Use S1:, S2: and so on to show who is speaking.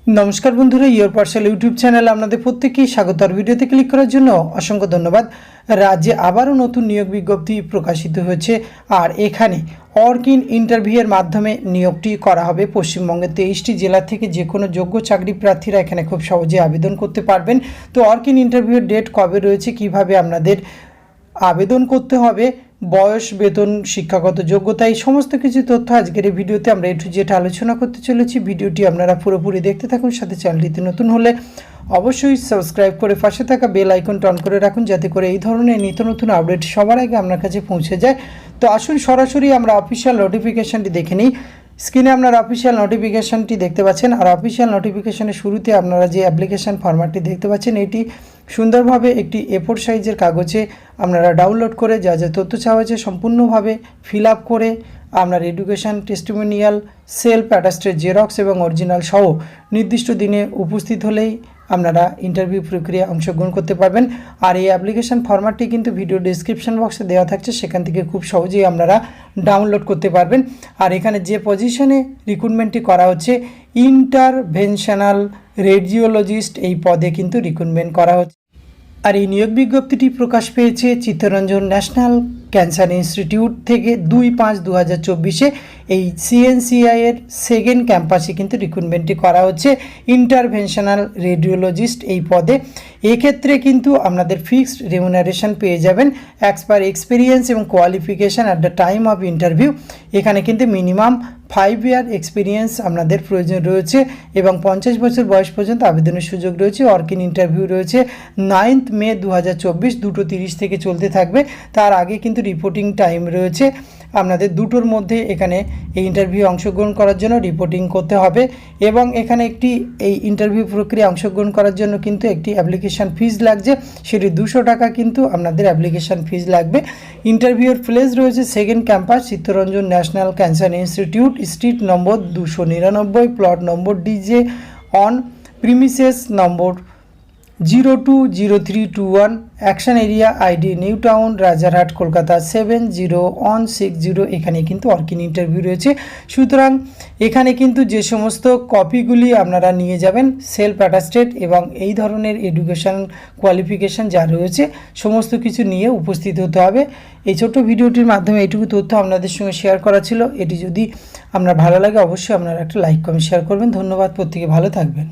S1: नमस्कार बंधुरा your parcel YouTube channel आपनादेर प्रत्येककेई स्वागत। और भिडियोते क्लिक करार जोन्नो असंख्य धन्यवाद। राज्ये आबारो नतून नियोग विज्ञप्ति प्रकाशित हयेछे और एखाने अर्किन इंटरव्यूर माध्यमे नियोगटी करा हबे। पश्चिमबंगेर 23टी जिला थेके जे कोनो योग्य चाकरी प्रार्थीरा एखाने खूब सहजे आवेदन करते पारबेन। तो अर्किन इंटरव्यूर डेट कबे रयेछे, किभाबे आपनादेर आवेदन करते हबे, बयस, वेतन, शिक्षागत योग्यता समस्त किछु तथ्य आजकेर भिडियोते आमरा ए टू जेड आलोचना करते चलेछि। भिडियोटी आपनारा पुरोपुरि देखते थाकुन, साथे चैनलटिते नतुन होले अवश्यई सबस्क्राइब करे पाशे थाका बेल आइकनटा अन करे राखुन, जाते करे এই ধরনের নিত্য নতুন আপডেট সবার আগে আপনার কাছে পৌঁছে যায়। তো আসুন সরাসরি আমরা অফিশিয়াল নোটিফিকেশনটি দেখে নিই। স্ক্রিনে আপনারা অফিশিয়াল নোটিফিকেশনটি দেখতে পাচ্ছেন। আর অফিশিয়াল নোটিফিকেশনের শুরুতে আপনারা যে অ্যাপ্লিকেশন ফরম্যাটটি দেখতে পাচ্ছেন, এটি সুন্দরভাবে একটি A4 সাইজের কাগজে আপনারা ডাউনলোড করে যা যা তথ্য চাওয়া হয়েছে সম্পূর্ণভাবে ফিল আপ করে আপনার education, testimonial, self attested xerox এবং অরিজিনাল সহ নির্দিষ্ট দিনে উপস্থিত হলেই আপনারা ইন্টারভিউ প্রক্রিয়ায় অংশগ্রহণ করতে পারবেন। আর এই অ্যাপ্লিকেশন ফরম্যাটটি কিন্তু ভিডিও ডেসক্রিপশন বক্সে দেওয়া থাকছে, সেখান থেকে খুব সহজেই আপনারা ডাউনলোড করতে পারবেন। আর এখানে যে পজিশনে রিক্রুটমেন্টটি করা হচ্ছে, ইন্টারভেনশনাল রেডিওলজিস্ট এই পদে কিন্তু রিক্রুটমেন্ট করা হচ্ছে। আর এই নিয়োগ বিজ্ঞপ্তিটি প্রকাশ পেয়েছে চিত্তরঞ্জন ন্যাশনাল ক্যান্সার ইনস্টিটিউট থেকে 2/5/2024 এই সিএনসিআই এর সেকেন্ড ক্যাম্পাসে কিন্তু রিক্রুটমেন্টটি করা হচ্ছে ইন্টারভেনশনাল রেডিওলজিস্ট এই পদে। এক্ষেত্রে কিন্তু আপনাদের ফিক্সড রেমুনারেশন পেয়ে যাবেন অ্যাজ পার এক্সপিরিয়েন্স এবং qualification at the time of interview. এখানে কিন্তু মিনিমাম 5 ইয়ার এক্সপিরিয়েন্স আপনাদের প্রয়োজন রয়েছে এবং 50 বছর বয়স পর্যন্ত আবেদনের সুযোগ রয়েছে। অর্কিন ইন্টারভিউ রয়েছে 9 মে 2024 2:30 থেকে চলতে থাকবে। তার আগে কিন্তু রিপোর্টিং টাইম রয়েছে আপনাদের দুটোর মধ্যে। এখানে এই ইন্টারভিউ অংশগ্রহণ করার জন্য রিপোর্টিং করতে হবে এবং এখানে একটি এই ইন্টারভিউ প্রক্রিয়া অংশগ্রহণ করার জন্য কিন্তু একটি অ্যাপ্লিকেশান ফিজ লাগছে, সেটি 200 টাকা কিন্তু আপনাদের অ্যাপ্লিকেশান ফিজ লাগবে। ইন্টারভিউর প্লেস রয়েছে second campus Chittaranjan national cancer institute, street number 299, plot number DJ on premises number 020321, action area ID new town, Rajarhat, Kolkata 70160। এখানে কিন্তু অর্কিন ইন্টারভিউ রয়েছে। সুতরাং এখানে কিন্তু যে সমস্ত কপিগুলি আপনারা নিয়ে যাবেন সেলফ অ্যাটাস্টেড এবং এই ধরনের এডুকেশন কোয়ালিফিকেশান যা রয়েছে সমস্ত কিছু নিয়ে উপস্থিত হতে হবে। এই ছোট্ট ভিডিওটির মাধ্যমে এইটুকু তথ্য আপনাদের সঙ্গে শেয়ার করা ছিল। এটি যদি আপনার ভালো লাগে অবশ্যই আপনারা একটা লাইক কমেন্ট শেয়ার করবেন। ধন্যবাদ, প্রত্যেকে ভালো থাকবেন।